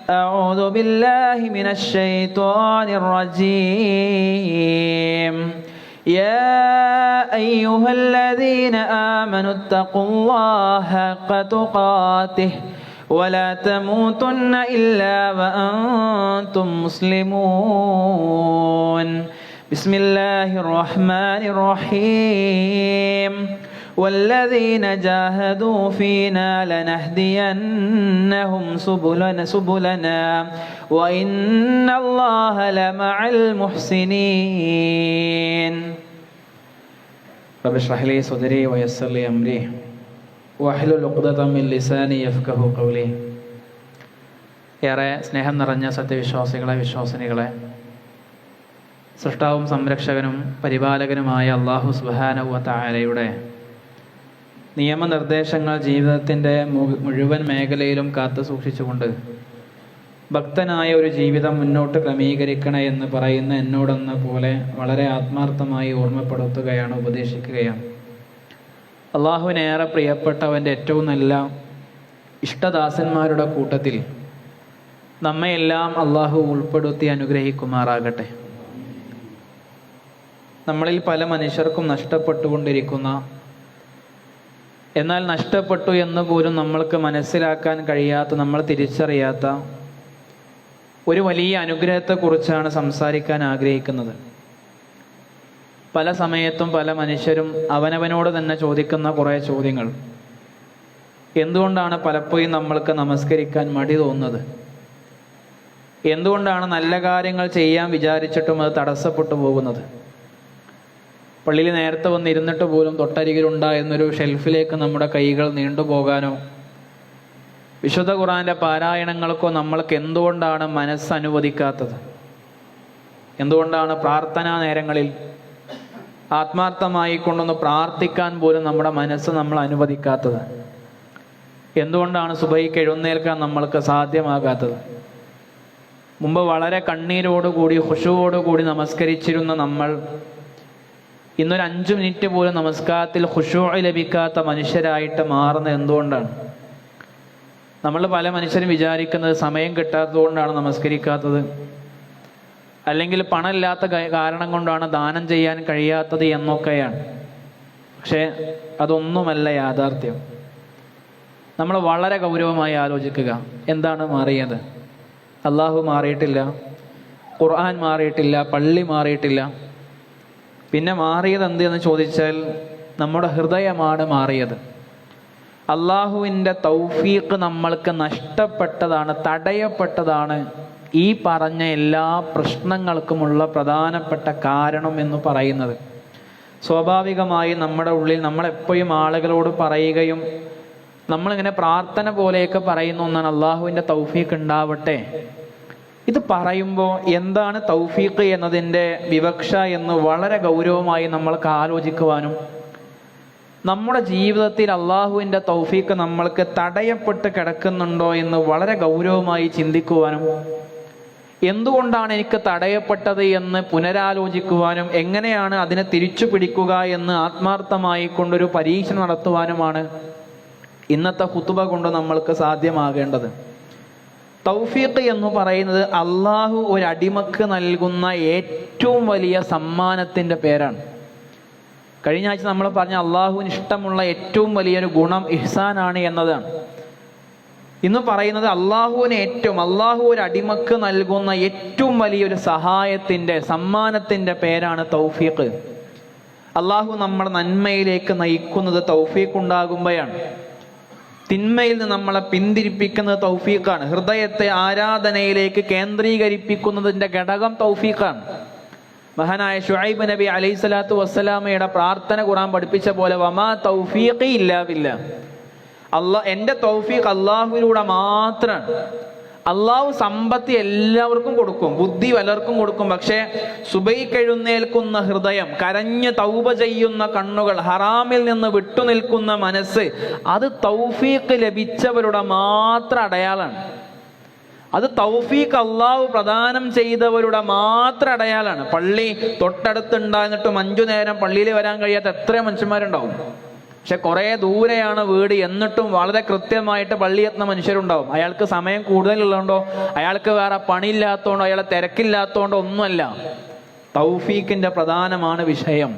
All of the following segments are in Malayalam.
أعوذ بالله من الشيطان الرجيم يا أيها الذين آمنوا اتقوا الله حق تقاته ولا تموتن إلا وأنتم مسلمون بسم الله الرحمن الرحيم والذين جاهدوا فينا لنهدينهم سبلنا وإن الله لمع المحسنين رب اشرح لي صدري ويسر لي أمري واحلل عقدة من لساني يفقهوا قولي. ഏറെ സ്നേഹം നിറഞ്ഞ സത്യവിശ്വാസികളെ, വിശ്വാസിനികളെ, സൃഷ്ടാവും സംരക്ഷകനും പരിപാലകനുമായ അല്ലാഹു സുബ്ഹാനഹു വ തആലയുടെ നിയമനിർദ്ദേശങ്ങൾ ജീവിതത്തിൻ്റെ മുഴുവൻ മേഖലയിലും കാത്തു സൂക്ഷിച്ചുകൊണ്ട് ഭക്തനായ ഒരു ജീവിതം മുന്നോട്ട് ക്രമീകരിക്കണേ എന്ന് പറയുന്ന എന്നോടെന്ന പോലെ വളരെ ആത്മാർത്ഥമായി ഓർമ്മപ്പെടുത്തുകയാണ്, ഉപദേശിക്കുകയാണ്. അള്ളാഹുവിനേറെ പ്രിയപ്പെട്ടവൻ്റെ ഏറ്റവും നല്ല ഇഷ്ടദാസന്മാരുടെ കൂട്ടത്തിൽ നമ്മയെല്ലാം അള്ളാഹു ഉൾപ്പെടുത്തി അനുഗ്രഹിക്കുമാറാകട്ടെ. നമ്മളിൽ പല മനുഷ്യർക്കും നഷ്ടപ്പെട്ടുകൊണ്ടിരിക്കുന്ന, എന്നാൽ നഷ്ടപ്പെട്ടു എന്ന് പോലും നമ്മൾക്ക് മനസ്സിലാക്കാൻ കഴിയാത്ത, നമ്മൾ തിരിച്ചറിയാത്ത ഒരു വലിയ അനുഗ്രഹത്തെക്കുറിച്ചാണ് സംസാരിക്കാൻ ആഗ്രഹിക്കുന്നത്. പല സമയത്തും പല മനുഷ്യരും അവനവനോട് തന്നെ ചോദിക്കുന്ന കുറേ ചോദ്യങ്ങൾ. എന്തുകൊണ്ടാണ് പലപ്പോഴും നമ്മൾക്ക് നമസ്കരിക്കാൻ മടി തോന്നുന്നത്? എന്തുകൊണ്ടാണ് നല്ല കാര്യങ്ങൾ ചെയ്യാൻ വിചാരിച്ചിട്ടും അത് തടസ്സപ്പെട്ടു പോകുന്നത്? പള്ളിയിൽ നേരത്തെ വന്നിരുന്നിട്ട് പോലും തൊട്ടരികിലുണ്ടായിരുന്നൊരു ഷെൽഫിലേക്ക് നമ്മുടെ കൈകൾ നീണ്ടുപോകാനോ വിശുദ്ധ ഖുർആന്റെ പാരായണങ്ങൾക്കോ നമ്മൾക്ക് എന്തുകൊണ്ടാണ് മനസ്സ് അനുവദിക്കാത്തത്? എന്തുകൊണ്ടാണ് പ്രാർത്ഥനാ നേരങ്ങളിൽ ആത്മാർത്ഥമായി കൊണ്ടൊന്ന് പ്രാർത്ഥിക്കാൻ പോലും നമ്മുടെ മനസ്സ് നമ്മൾ അനുവദിക്കാത്തത്? എന്തുകൊണ്ടാണ് സുബഹിക്ക് എഴുന്നേൽക്കാൻ നമ്മൾക്ക് സാധ്യമാകാത്തത്? മുമ്പ് വളരെ കണ്ണീരോടുകൂടി ഖുശൂഅോടുകൂടി നമസ്കരിച്ചിരുന്ന നമ്മൾ ഇന്നൊരു 5 മിനിറ്റ് പോലും നമസ്കാരത്തിൽ ഖുശൂഅ് ലഭിക്കാത്ത മനുഷ്യരായിട്ട് മാറുന്നത് എന്തുകൊണ്ടാണ്? നമ്മൾ പല മനുഷ്യരും വിചാരിക്കുന്നത് സമയം കിട്ടാത്തതുകൊണ്ടാണ് നമസ്കരിക്കാത്തത്, അല്ലെങ്കിൽ പണമില്ലാത്ത കാരണം കൊണ്ടാണ് ദാനം ചെയ്യാൻ കഴിയാത്തത് എന്നൊക്കെയാണ്. പക്ഷേ അതൊന്നുമല്ല യാഥാർത്ഥ്യം. നമ്മൾ വളരെ ഗൗരവമായി ആലോചിക്കുക. എന്താണ് മാറിയത്? അള്ളാഹു മാറിയിട്ടില്ല, ഖുർആൻ മാറിയിട്ടില്ല, പള്ളി മാറിയിട്ടില്ല. പിന്നെ മാറിയത് എന്ത് എന്ന് ചോദിച്ചാൽ നമ്മുടെ ഹൃദയമാണ് മാറിയത്. അള്ളാഹുവിൻ്റെ തൗഫീഖ് നമ്മൾക്ക് നഷ്ടപ്പെട്ടതാണ്, തടയപ്പെട്ടതാണ് ഈ പറഞ്ഞ എല്ലാ പ്രശ്നങ്ങൾക്കുമുള്ള പ്രധാനപ്പെട്ട കാരണം എന്ന് പറയുന്നത്. സ്വാഭാവികമായി നമ്മുടെ ഉള്ളിൽ നമ്മളെപ്പോഴും ആളുകളോട് പറയുകയും നമ്മളിങ്ങനെ പ്രാർത്ഥന പോലെയൊക്കെ പറയുന്ന ഒന്നാണ് അള്ളാഹുവിൻ്റെ തൗഫീഖ് ഉണ്ടാവട്ടെ. ഇത് പറയുമ്പോൾ എന്താണ് തൗഫീഖ് എന്നതിൻ്റെ വിവക്ഷ എന്ന് വളരെ ഗൗരവമായി നമ്മൾക്ക് ആലോചിക്കുവാനും നമ്മുടെ ജീവിതത്തിൽ അള്ളാഹുവിൻ്റെ തൗഫീഖ് നമ്മൾക്ക് തടയപ്പെട്ട് കിടക്കുന്നുണ്ടോ എന്ന് വളരെ ഗൗരവമായി ചിന്തിക്കുവാനും എന്തുകൊണ്ടാണ് എനിക്ക് തടയപ്പെട്ടത് എന്ന് പുനരാലോചിക്കുവാനും എങ്ങനെയാണ് അതിനെ തിരിച്ചു പിടിക്കുക എന്ന് ആത്മാർത്ഥമായി കൊണ്ടൊരു പരീക്ഷ നടത്തുവാനുമാണ് ഇന്നത്തെ ഖുതുബ കൊണ്ട് നമ്മൾക്ക് സാധ്യമാകേണ്ടത്. തൗഫീഖ് എന്ന് പറയുന്നത് അള്ളാഹു ഒരു അടിമക്ക് നൽകുന്ന ഏറ്റവും വലിയ സമ്മാനത്തിൻ്റെ പേരാണ്. കഴിഞ്ഞ ആഴ്ച നമ്മൾ പറഞ്ഞ അള്ളാഹുവിന് ഇഷ്ടമുള്ള ഏറ്റവും വലിയൊരു ഗുണം ഇഹ്സാനാണ് എന്നതാണ്. ഇന്ന് പറയുന്നത് അള്ളാഹു ഒരു അടിമക്ക് നൽകുന്ന ഏറ്റവും വലിയൊരു സമ്മാനത്തിൻ്റെ പേരാണ് തൗഫീഖ്. അള്ളാഹു നമ്മുടെ നന്മയിലേക്ക് നയിക്കുന്നത് തൗഫീഖ് ഉണ്ടാകുമ്പോഴാണ്. തിന്മയിൽ നിന്ന് നമ്മളെ പിന്തിരിപ്പിക്കുന്നത് തൗഫീഖാണ്. ഹൃദയത്തെ ആരാധനയിലേക്ക് കേന്ദ്രീകരിപ്പിക്കുന്നതിൻ്റെ ഘടകം തൗഫീഖാണ്. മഹാനായ ശുഐബ് നബി അലൈഹി സ്വലാത്തു വസ്സലാമയുടെ പ്രാർത്ഥന ഖുർആൻ പഠിപ്പിച്ച പോലെ വമാ തൗഫീഖി ഇല്ലാ ബില്ലാഹ്, എൻ്റെ തൗഫീഖ് അള്ളാഹുവിലൂടെ മാത്രമാണ്. അള്ളാഹു സമ്പത്ത് എല്ലാവർക്കും കൊടുക്കും, ബുദ്ധി പലർക്കും കൊടുക്കും. പക്ഷേ സുബഹിക്ക് എഴുന്നേൽക്കുന്ന ഹൃദയം, കരഞ്ഞ് തൗബ ചെയ്യുന്ന കണ്ണുകൾ, ഹറാമിൽ നിന്ന് വിട്ടുനിൽക്കുന്ന മനസ്സ്, അത് തൗഫീഖ് ലഭിച്ചവരുടെ മാത്രം അടയാളാണ്. അത് തൗഫീഖ് അള്ളാഹു പ്രദാനം ചെയ്തവരുടെ മാത്രം അടയാളാണ്. പള്ളി തൊട്ടടുത്തുണ്ടായിരുന്നിട്ടും 5 നേരം പള്ളിയിൽ വരാൻ കഴിയാത്ത എത്ര മനുഷ്യന്മാരുണ്ടാവും? പക്ഷെ കുറേ ദൂരെയാണ് വീട്, എന്നിട്ടും വളരെ കൃത്യമായിട്ട് പള്ളിയെത്തുന്ന മനുഷ്യരുണ്ടാവും. അയാൾക്ക് സമയം കൂടുതലുള്ളതുകൊണ്ടോ അയാൾക്ക് വേറെ പണിയില്ലാത്തതുകൊണ്ടോ അയാളെ തിരക്കില്ലാത്തതുകൊണ്ടോ ഒന്നുമല്ല. തൗഫീഖിന്റെ പ്രധാനമാണ് വിഷയം.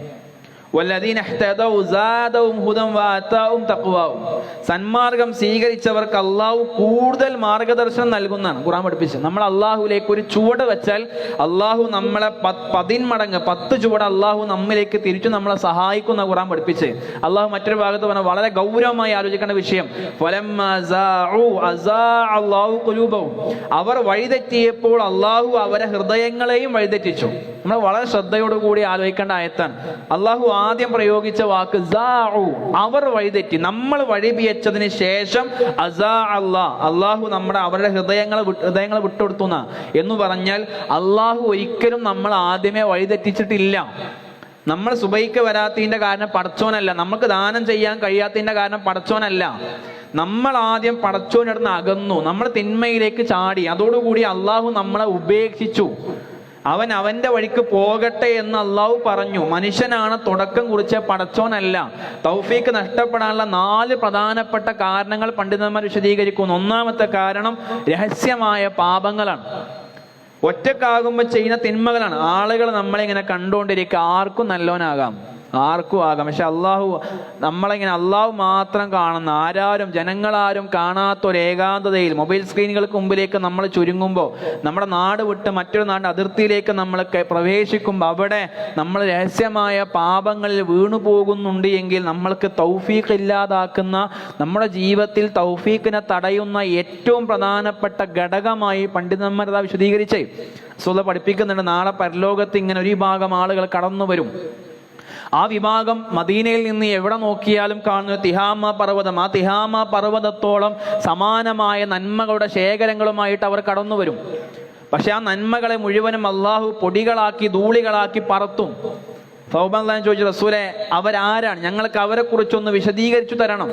സന്മാർഗം സ്വീകരിച്ചവർക്ക് അള്ളാഹു കൂടുതൽ മാർഗദർശനം നൽകുന്നതാണ് ഖുർആൻ പഠിപ്പിച്ചത്. നമ്മൾ അള്ളാഹുലേക്ക് ഒരു ചുവട് വെച്ചാൽ അള്ളാഹു നമ്മളെ 10 മടങ്ങ് 10 ചുവട് അള്ളാഹു നമ്മിലേക്ക് തിരിച്ചു നമ്മളെ സഹായിക്കുന്ന ഖുർആൻ പഠിപ്പിച്ച്. അള്ളാഹു മറ്റൊരു ഭാഗത്ത് പറഞ്ഞ വളരെ ഗൗരവമായി ആലോചിക്കേണ്ട വിഷയം, അവർ വഴിതെറ്റിയപ്പോൾ അള്ളാഹു അവരെ ഹൃദയങ്ങളെയും വഴിതെറ്റിച്ചു. നമ്മൾ വളരെ ശ്രദ്ധയോടുകൂടി ആലോചിക്കേണ്ട ആയത്താണ്. അള്ളാഹു ആദ്യം പ്രയോഗിച്ച വാക്ക് സാഉ, അവർ വഴിതെറ്റി. നമ്മൾ വഴിപിയച്ചതിന് ശേഷം അള്ളാഹു അവരുടെ ഹൃദയങ്ങളെ വിട്ടുകൊടുത്തു എന്ന് പറഞ്ഞാൽ അള്ളാഹു ഒരിക്കലും നമ്മൾ ആദ്യമേ വഴിതെറ്റിച്ചിട്ടില്ല. നമ്മൾ സുബൈക്ക് വരാത്തതിന്റെ കാരണം പടച്ചോനല്ല, നമുക്ക് ദാനം ചെയ്യാൻ കഴിയാത്തതിന്റെ കാരണം പടച്ചോനല്ല. നമ്മൾ ആദ്യം പടച്ചോനടുന്ന് അകന്നു, നമ്മൾ തിന്മയിലേക്ക് ചാടി. അതോടുകൂടി അള്ളാഹു നമ്മളെ ഉപേക്ഷിച്ചു. അവന്റെ വഴിക്ക് പോകട്ടെ എന്ന് അള്ളാഹു പറഞ്ഞു. മനുഷ്യനാണ് തുടക്കം കുറിച്ച, പടച്ചോനല്ല. തൗഫീഖ് നഷ്ടപ്പെടാനുള്ള 4 പ്രധാനപ്പെട്ട കാരണങ്ങൾ പണ്ഡിതന്മാർ വിശദീകരിക്കുന്നു. ഒന്നാമത്തെ കാരണം രഹസ്യമായ പാപങ്ങളാണ്. ഒറ്റക്കാകുമ്പോൾ ചെയ്യുന്ന തിന്മകളാണ്. ആളുകൾ നമ്മളിങ്ങനെ കണ്ടുകൊണ്ടിരിക്കുക, ആർക്കും നല്ലോനാകാം, ആർക്കും ആകാം. പക്ഷെ നമ്മളിങ്ങനെ അള്ളാഹു മാത്രം കാണുന്ന, ജനങ്ങളാരും കാണാത്ത ഒരു ഏകാന്തതയിൽ മൊബൈൽ സ്ക്രീനുകൾക്ക് മുമ്പിലേക്ക് നമ്മൾ ചുരുങ്ങുമ്പോൾ, നമ്മുടെ നാട് വിട്ട് മറ്റൊരു നാട് അതിർത്തിയിലേക്ക് നമ്മൾ പ്രവേശിക്കുമ്പോൾ അവിടെ നമ്മൾ രഹസ്യമായ പാപങ്ങളിൽ വീണു പോകുന്നുണ്ട് എങ്കിൽ നമ്മൾക്ക് തൗഫീഖ് ഇല്ലാതാക്കുന്ന, നമ്മുടെ ജീവിതത്തിൽ തൗഫീഖിനെ തടയുന്ന ഏറ്റവും പ്രധാനപ്പെട്ട ഘടകമായി പണ്ഡിതന്മാർ വിശദീകരിച്ചേ പഠിപ്പിക്കുന്നുണ്ട്. നാളെ പരലോകത്ത് ഇങ്ങനെ ഒരു വിഭാഗം ആളുകൾ കടന്നു വരും. ആ വിഭാഗം മദീനയിൽ നിന്ന് എവിടെ നോക്കിയാലും കാണുന്ന തിഹാമ പർവ്വതം. ആ തിഹാമ പർവ്വതത്തോളം സമാനമായ നന്മകളുടെ ശേഖരങ്ങളുമായിട്ട് അവർ കടന്നു വരും. പക്ഷെ ആ നന്മകളെ മുഴുവനും അള്ളാഹു പൊടികളാക്കി ധൂളികളാക്കി പറത്തും. സൗബാൻ ചോദിച്ചു, റസൂലെ അവരാരാണ്, ഞങ്ങൾക്ക് അവരെ കുറിച്ചൊന്ന് വിശദീകരിച്ചു തരണം.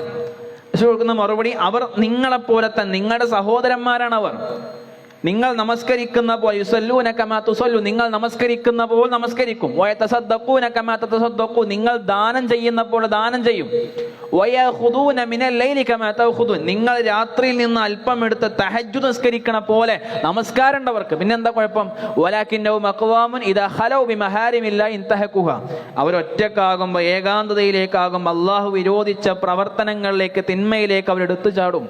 റസൂൽ കൊടുക്കുന്ന മറുപടി, അവർ നിങ്ങളെപ്പോലെ തന്നെ, നിങ്ങളുടെ സഹോദരന്മാരാണ് അവർ. നിങ്ങൾ നമസ്കരിക്കുന്ന പോലെ യുസല്ലൂന കമാ തുസല്ലു, നിങ്ങൾ നമസ്കരിക്കുന്ന പോലെ നമസ്കരിക്കും. വയതസദ്ദഖൂന കമാ തതസദ്ദഖു, നിങ്ങൾ ദാനം ചെയ്യുന്ന പോലെ ദാനം ചെയ്യും. വയഖുദൂന മിനൽ ലൈലി കമാ തഖുദൂൻ, നിങ്ങൾ രാത്രിയിൽ നിന്ന് അല്പം എടുത്ത് തഹജ്ജുദ് നിസ്കരിക്കണ പോലെ നമസ്കാരം ഉണ്ട് അവർക്ക്. പിന്നെന്താ കുഴപ്പം? വലാകിന്നഹും അഖ്വാമുൻ ഇദാ ഖലൗ ബിമഹാരിമില്ലാഹി ഇൻതഹഖുഹ, അവർ ഒറ്റക്കാകുമ്പോൾ, ഏകാന്തതയിലേക്കാകുമ്പോൾ അല്ലാഹു വിരോധിച്ച പ്രവർത്തനങ്ങളിലേക്ക്, തിന്മയിലേക്ക് അവർ എടുത്തു ചാടും.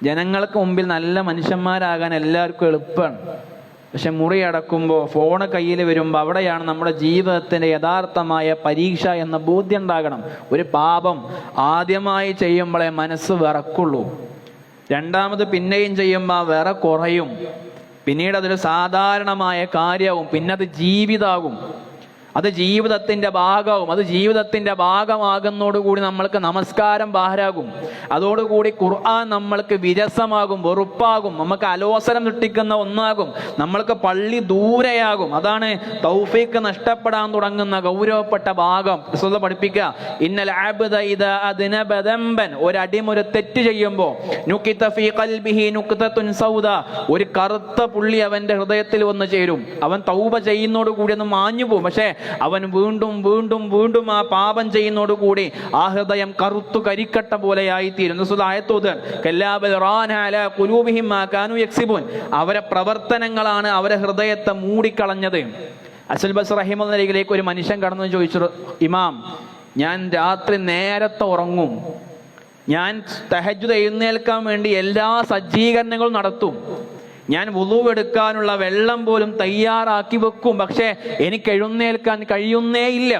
ജനങ്ങൾക്ക് മുമ്പിൽ നല്ല മനുഷ്യന്മാരാകാൻ എല്ലാവർക്കും എളുപ്പമാണ്. പക്ഷെ മുറി അടക്കുമ്പോൾ, ഫോണ് കയ്യിൽ വരുമ്പോൾ അവിടെയാണ് നമ്മുടെ ജീവിതത്തിൻ്റെ യഥാർത്ഥമായ പരീക്ഷ എന്ന ബോധ്യം ഉണ്ടാകണം. ഒരു പാപം ആദ്യമായി ചെയ്യുമ്പോഴേ മനസ്സ് വിറക്കുള്ളൂ. രണ്ടാമത് പിന്നെയും ചെയ്യുമ്പോൾ ആ വിറ കുറയും. പിന്നീട് അതൊരു സാധാരണമായ കാര്യവും, പിന്നെ അത് ജീവിതമാകും, അത് ജീവിതത്തിൻ്റെ ഭാഗവും. അത് ജീവിതത്തിൻ്റെ ഭാഗമാകുന്നതോടുകൂടി നമ്മൾക്ക് നമസ്കാരം ഭാരാകും. അതോടുകൂടി ഖുർആൻ നമ്മൾക്ക് വിരസമാകും, വെറുപ്പാകും, നമുക്ക് അലോസരം സൃഷ്ടിക്കുന്ന ഒന്നാകും, നമ്മൾക്ക് പള്ളി ദൂരെയാകും. അതാണ് തൗഫീഖ് നഷ്ടപ്പെടാൻ തുടങ്ങുന്ന ഗൗരവപ്പെട്ട ഭാഗം. റസൂൽ പഠിപ്പിക്കുക, ഇന്നൽ അബ്ദ ഇദാ അദ്നബ ദംബൻ, ഒരു അടിമ ഒരു തെറ്റ് ചെയ്യുമ്പോൾ, നുകിത ഫീ ഖൽബിഹി നുക്തത്തുൻ സൗദാ, ഒരു കറുത്ത പുള്ളി അവന്റെ ഹൃദയത്തിൽ വന്നു ചേരും. അവൻ തൗബ ചെയ്യുന്നതോടുകൂടി ഒന്ന് മാഞ്ഞു പോകും. പക്ഷേ അവൻ വീണ്ടും വീണ്ടും വീണ്ടും ആ പാപം ചെയ്യുന്നതോടുകൂടി ആ ഹൃദയം കറുത്തു കരിക്കട്ട പോലെയായിത്തീരുന്നു. അവരെ പ്രവർത്തനങ്ങളാണ് അവരെ ഹൃദയത്തെ മൂടിക്കളഞ്ഞത്. അസ്വൽ ബസ്ർ റഹിമഹുള്ളാഹിലേക്ക് ഒരു മനുഷ്യൻ കടന്നു ചോദിച്ചു, ഇമാം, ഞാൻ രാത്രി നേരത്തെ ഉറങ്ങും, ഞാൻ തഹജ്ജുദ് എഴുന്നേൽക്കാൻ വേണ്ടി എല്ലാ സജ്ജീകരണങ്ങളും നടത്തും, ഞാൻ വുളു എടുക്കാനുള്ള വെള്ളം പോലും തയ്യാറാക്കി വെക്കും, പക്ഷെ എനിക്ക് എഴുന്നേൽക്കാൻ കഴിയുന്നേ ഇല്ല.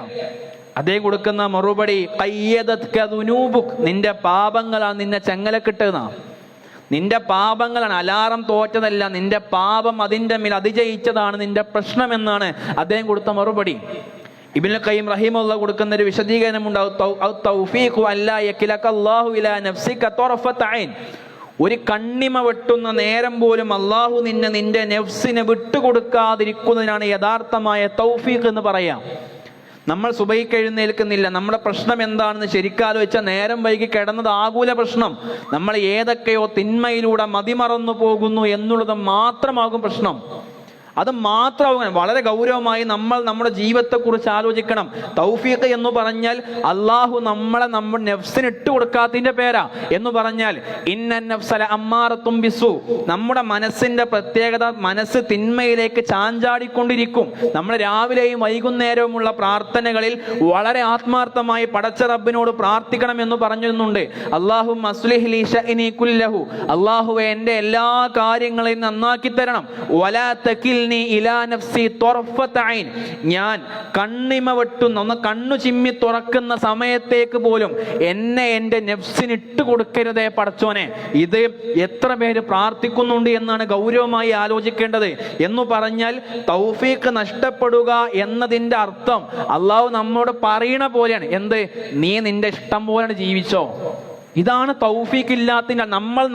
അതേ കൊടുക്കുന്ന മറുപടി, നിന്റെ പാപങ്ങളാണ് നിന്നെ ചങ്ങലക്കിട്ടുന്ന, നിന്റെ പാപങ്ങളാണ്, അലാറം തോറ്റതല്ല, നിന്റെ പാപം അതിൻ്റെ മേൽ അതിജയിച്ചതാണ് നിന്റെ പ്രശ്നമെന്നാണ് അദ്ദേഹം കൊടുത്ത മറുപടി. ഇബ്നുൽ ഖയ്യിം റഹിമഹുല്ലാഹ് കൊടുക്കുന്ന ഒരു വിശദീകരണമുണ്ട്, ഒരു കണ്ണിമ വെട്ടുന്ന നേരം പോലും അള്ളാഹു നിന്റെ നെഫ്സിനെ വിട്ടുകൊടുക്കാതിരിക്കുന്നതിനാണ് യഥാർത്ഥമായ തൗഫീഖ് എന്ന് പറയാം. നമ്മൾ സുബഹിക്ക് എഴുന്നേൽക്കുന്നില്ല, നമ്മുടെ പ്രശ്നം എന്താണെന്ന് ശരിക്കാലോചിച്ചാൽ നേരം വൈകി കിടന്നത് ആകൂല പ്രശ്നം. നമ്മൾ ഏതൊക്കെയോ തിന്മയിലൂടെ മതിമറന്നു പോകുന്നു എന്നുള്ളത് മാത്രമാകും പ്രശ്നം. അത് മാത്രമാകും. വളരെ ഗൗരവമായി നമ്മൾ നമ്മുടെ ജീവിതത്തെക്കുറിച്ച് ആലോചിക്കണം. തൗഫീഖ് എന്ന് പറഞ്ഞാൽ അള്ളാഹു നമ്മളെ നമ്മുടെ നഫ്സിന് ഇട്ട് കൊടുക്കാത്തതിന്റെ പേരാ. എന്ന് പറഞ്ഞാൽ ഇന്നൻ നഫ്സല അമ്മാറത്തും ബിസു, നമ്മുടെ മനസ്സിന്റെ പ്രത്യേകത, മനസ്സ് തിന്മയിലേക്ക് ചാഞ്ചാടിക്കൊണ്ടിരിക്കും. നമ്മൾ രാവിലെയും വൈകുന്നേരവുമുള്ള പ്രാർത്ഥനകളിൽ വളരെ ആത്മാർത്ഥമായി പടച്ച റബ്ബിനോട് പ്രാർത്ഥിക്കണം എന്ന് പറഞ്ഞിരുന്നുണ്ട്. അല്ലാഹുമ്മ അസ്ലിഹ് ലി ശഅനി കുല്ലഹു, അല്ലാഹുവേ എൻ്റെ എല്ലാ കാര്യങ്ങളെയും നന്നാക്കി തരണം. വലാ തകിൽനി ഇലാ നഫ്സി ത്വർഫത ഐൻ, ഞാൻ കണ്ണിമ വെട്ടുന്ന, ഒന്ന് കണ്ണു ചിമ്മി തുറക്കുന്ന സമയത്തേക്ക് പോലും എന്നെ എൻ്റെ നഫ്സിന് ഇട്ട് കൊടുക്കരുതേ പടച്ചോനെ. ഇത് എത്ര പേര് പ്രാർത്ഥിക്കുന്നുണ്ട് എന്നാണ് ഗൗരവമായി ആലോചിക്കേണ്ടത്. എന്ന് പറഞ്ഞാൽ തൗഫീഖ് നഷ്ടപ്പെടുക എന്നതിൻ്റെ അർത്ഥം അള്ളാഹു നമ്മോട് പറയണ പോലെയാണ്. എന്ത്? നീ നിന്റെ ഇഷ്ടം പോലെ ജീവിച്ചോ. ഇതാണ് തൗഫീഖ് ഇല്ലാത്തതിന്റെ.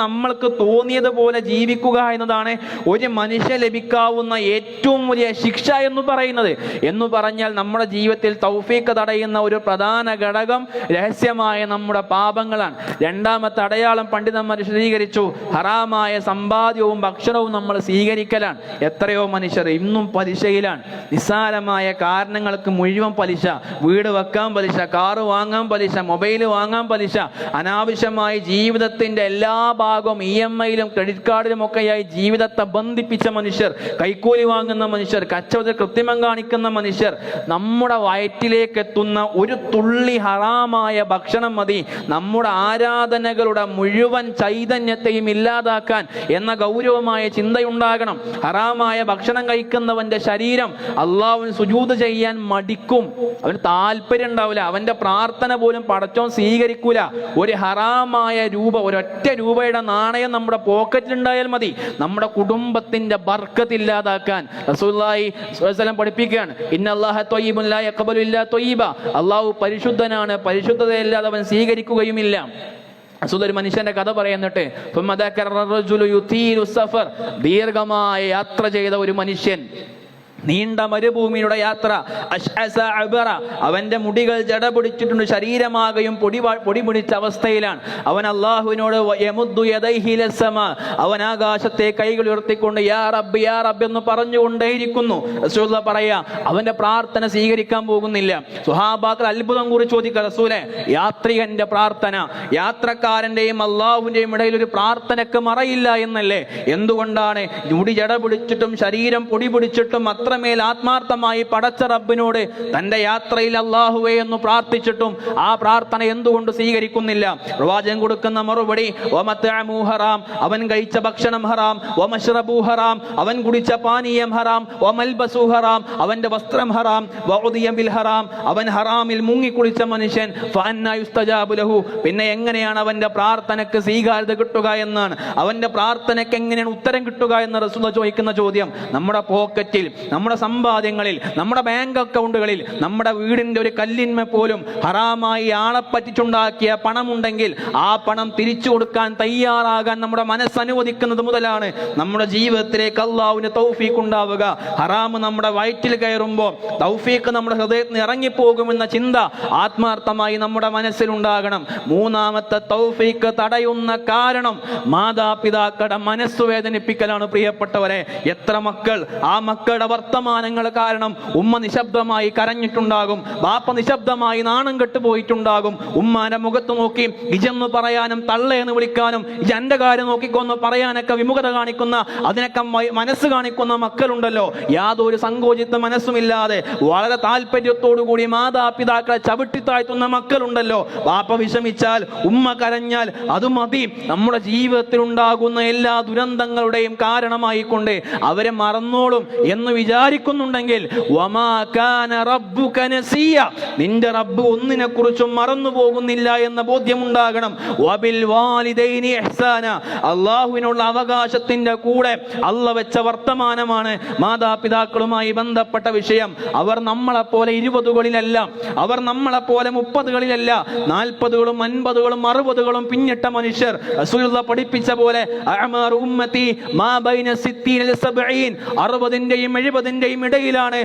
നമ്മൾക്ക് തോന്നിയതുപോലെ ജീവിക്കുക എന്നതാണ് ഒരു മനുഷ്യ ലഭിക്കാവുന്ന ഏറ്റവും വലിയ ശിക്ഷ എന്ന് പറയുന്നത്. എന്ന് പറഞ്ഞാൽ നമ്മുടെ ജീവിതത്തിൽ തൗഫീഖ് തടയുന്ന ഒരു പ്രധാന ഘടകം രഹസ്യമായ നമ്മുടെ പാപങ്ങളാണ്. രണ്ടാമത്തെ അടയാളം പണ്ഡിതന്മാർ വിശദീകരിച്ചു, ഹറാമായ സമ്പാദ്യവും ഭക്ഷണവും നമ്മൾ സ്വീകരിക്കലാണ്. എത്രയോ മനുഷ്യർ ഇന്നും പലിശയിലാണ്. നിസ്സാരമായ കാരണങ്ങൾക്ക് മുഴുവൻ പലിശ, വീട് വെക്കാൻ പലിശ, കാറ് വാങ്ങാൻ പലിശ, മൊബൈൽ വാങ്ങാൻ പലിശ, അനാവശ്യമായി ജീവിതത്തിന്റെ എല്ലാ ഭാഗവും EMI-ലും ക്രെഡിറ്റ് കാർഡിലും ഒക്കെയായി ജീവിതത്തെ ബന്ധിപ്പിച്ച മനുഷ്യർ, കൈക്കൂലി വാങ്ങുന്ന മനുഷ്യർ, കച്ചവടത്തിൽ കൃത്രിമം കാണിക്കുന്ന മനുഷ്യർ. നമ്മുടെ വയറ്റിലേക്ക് എത്തുന്ന ഒരു തുള്ളി ഹറാമായ ഭക്ഷണം മതി നമ്മുടെ ആരാധനകളുടെ മുഴുവൻ ചൈതന്യത്തെയും ഇല്ലാതാക്കാൻ എന്ന ഗൗരവമായ ചിന്തയുണ്ടാകണം. ഹറാമായ ഭക്ഷണം കഴിക്കുന്നവന്റെ ശരീരം അള്ളാഹുവിന് സുജൂദ് ചെയ്യാൻ മടിക്കും. അവന് താല്പര്യം ഉണ്ടാവില്ല. അവന്റെ പ്രാർത്ഥന പോലും പടച്ചോൻ സ്വീകരിക്കൂല. ഒരു ഹറാമായ രൂപ, ഒരൊറ്റ രൂപയുടെ നാണയം നമ്മുടെ പോക്കറ്റിൽ ഉണ്ടായാൽ മതി നമ്മുടെ കുടുംബത്തിന്റെ ബർക്കത്ത് ഇല്ലാതാക്കാൻ. റസൂലുള്ളാഹി സ്വല്ലല്ലാഹു അലൈഹി വസല്ലം പഠിപ്പിക്കുകയാണ്, ഇന്നല്ലാഹ ത്വയ്യിബുൻ ലാ യഖ്ബലു ഇല്ലാ ത്വയ്യിബ, അള്ളാഹു പരിശുദ്ധനാണ്, പരിശുദ്ധതയില്ലാതെ അവൻ സ്വീകരിക്കുകയുമില്ല. ഒരു മനുഷ്യന്റെ കഥ പറയുന്നിട്ട്, ദീർഘമായ യാത്ര ചെയ്ത ഒരു മനുഷ്യൻ, നീണ്ട മരുഭൂമിയുടെ യാത്ര, അവന്റെ മുടികൾ ജട പിടിച്ചിട്ടുണ്ട്, ശരീരമാകെയും പൊടി പിടിച്ച അവസ്ഥയിലാണ്. അവൻ അള്ളാഹുവിനോട് അവൻ ആകാശത്തെ കൈകൾ ഉയർത്തിക്കൊണ്ട് യാ റബ്ബ് യാ റബ്ബ് എന്ന് പറഞ്ഞുകൊണ്ടേയിരിക്കുന്നു. റസൂലുള്ളാഹി പറയാ, അവന്റെ പ്രാർത്ഥന സ്വീകരിക്കാൻ പോകുന്നില്ല. സ്വഹാബാക്കൾ അത്ഭുതം കുറിച്ച് ചോദിക്കുക, റസൂലേ, യാത്രികന്റെ പ്രാർത്ഥന, യാത്രക്കാരന്റെയും അള്ളാഹുവിന്റെയും ഇടയിൽ ഒരു പ്രാർത്ഥനക്ക് മറയില്ല എന്നല്ലേ? എന്തുകൊണ്ടാണ്? മുടി ജട പിടിച്ചിട്ടും ശരീരം പൊടി പിടിച്ചിട്ടും അത്രമേൽ ആത്മാർത്ഥമായി പടച്ച റബ്ബിനോട് തന്റെ യാത്രയിൽ അല്ലാഹുവേ എന്ന് പ്രാർത്ഥിച്ചിട്ടും ആ പ്രാർത്ഥന എന്തുകൊണ്ട് സ്വീകരിക്കുന്നില്ല? പ്രവാചകൻ കൊടുക്കുന്ന മറുപടി, വമത്അമു ഹറാം, അവൻ കഴിച്ച ഭക്ഷണം ഹറാം, വമശ്റബു ഹറാം, അവൻ കുടിച്ച പാനീയം ഹറാം, വമൽബസു ഹറാം, അവന്റെ വസ്ത്രം ഹറാം, വഉദിയ ബിൽ ഹറാം, അവൻ ഹറാമിൽ മുങ്ങി കുളിച്ച മനുഷ്യൻ, ഫഅന്നാ യുസ്തജാബു ലഹു, പിന്നെ എങ്ങനെയാണ് അവന്റെ പ്രാർത്ഥനക്ക് സ്വീകാര്യത കിട്ടുക എന്നാണ്, അവന്റെ പ്രാർത്ഥനയ്ക്ക് എങ്ങനെയാണ് ഉത്തരം കിട്ടുക എന്ന് റസൂലുള്ളാഹി ചോദിക്കുന്ന ചോദ്യം. നമ്മുടെ പോക്കറ്റിൽ, നമ്മുടെ സമ്പാദ്യങ്ങളിൽ, നമ്മുടെ ബാങ്ക് അക്കൗണ്ടുകളിൽ, നമ്മുടെ വീടിന്റെ ഒരു കല്ലിന്മേൽ പോലും ഹറാമായി ആളെ പറ്റിച്ചുണ്ടാക്കിയ പണമുണ്ടെങ്കിൽ ആ പണം തിരിച്ചു കൊടുക്കാൻ തയ്യാറാകാൻ നമ്മുടെ മനസ്സനുവദിക്കുന്നത് മുതലാണ് നമ്മുടെ ജീവിതത്തിലേക്ക് അള്ളാഹുവിന് തൗഫീഖ് ഉണ്ടാവുക. ഹറാമ് നമ്മുടെ വയറ്റിൽ കയറുമ്പോൾ തൗഫീഖ് നമ്മുടെ ഹൃദയത്തിൽ ഇറങ്ങിപ്പോകുമെന്ന ചിന്ത ആത്മാർത്ഥമായി നമ്മുടെ മനസ്സിലുണ്ടാകണം. മൂന്നാമത്തെ തൗഫീഖ് തടയുന്ന കാരണം മാതാപിതാക്കളുടെ മനസ്സ് വേദനിപ്പിക്കലാണ്. പ്രിയപ്പെട്ടവരെ, എത്ര മക്കൾ, ആ മക്കളുടെ വർത്തമാനങ്ങൾ കാരണം ഉമ്മ നിശബ്ദമായി കരഞ്ഞിട്ടുണ്ടാകും, ബാപ്പ നിശബ്ദമായി നാണം കെട്ടുപോയിട്ടുണ്ടാകും. ഉമ്മാന്റെ മുഖത്ത് നോക്കി ഇജെന്ന് പറയാനും തള്ളയെന്ന് വിളിക്കാനും ഇജന്റെ കാര്യം നോക്കിക്കൊന്ന് പറയാനൊക്കെ വിമുഖത കാണിക്കുന്ന, അതിനൊക്കെ മനസ്സ് കാണിക്കുന്ന മക്കളുണ്ടല്ലോ. യാതൊരു സങ്കോചിത മനസ്സുമില്ലാതെ വളരെ താല്പര്യത്തോടു കൂടി മാതാപിതാക്കളെ ചവിട്ടിത്താഴ്ത്തുന്ന മക്കളുണ്ടല്ലോ. ബാപ്പ വിഷമിച്ചാൽ, ഉമ്മ കരഞ്ഞാൽ അത് മതി നമ്മുടെ ജീവിതത്തിൽ ഉണ്ടാകുന്ന എല്ലാ ദുരന്തങ്ങളുടെയും കാരണമായിക്കൊണ്ട് അവരെ മറന്നോളും എന്ന് വിചാരിക്കുന്നുണ്ടെങ്കിൽ, വമാ കാന റബ്ബുക നസിയ, നിന്റെ റബ്ബ് ഒന്നിനെ കുറിച്ചും മറന്നു പോകുന്നില്ല എന്ന ബോധ്യമുണ്ടാകണം. വബിൽ വാലിദൈനി ഇഹ്സാന, അല്ലാഹുവിനുള്ള അവകാശത്തിന്റെ കൂടെ അല്ല വെച്ച വർത്തമാനമാണ് മാതാപിതാക്കളുമായി ബന്ധപ്പെട്ട വിഷയം. അവർ നമ്മളെപ്പോലെ 20കളിലല്ല, അവർ നമ്മളെപ്പോലെ 30കളിലല്ല, 40കളും 50കളും 60കളും പിന്നിട്ട മനുഷ്യർ. റസൂലുള്ളാഹി പഠിപ്പിച്ച പോലെ അഅ്മാറു ഉമ്മത്തി മാ ബൈന 60 ൽ 70, 60ന്റെയും 20-ന്റെയും ഇടയിലാണ്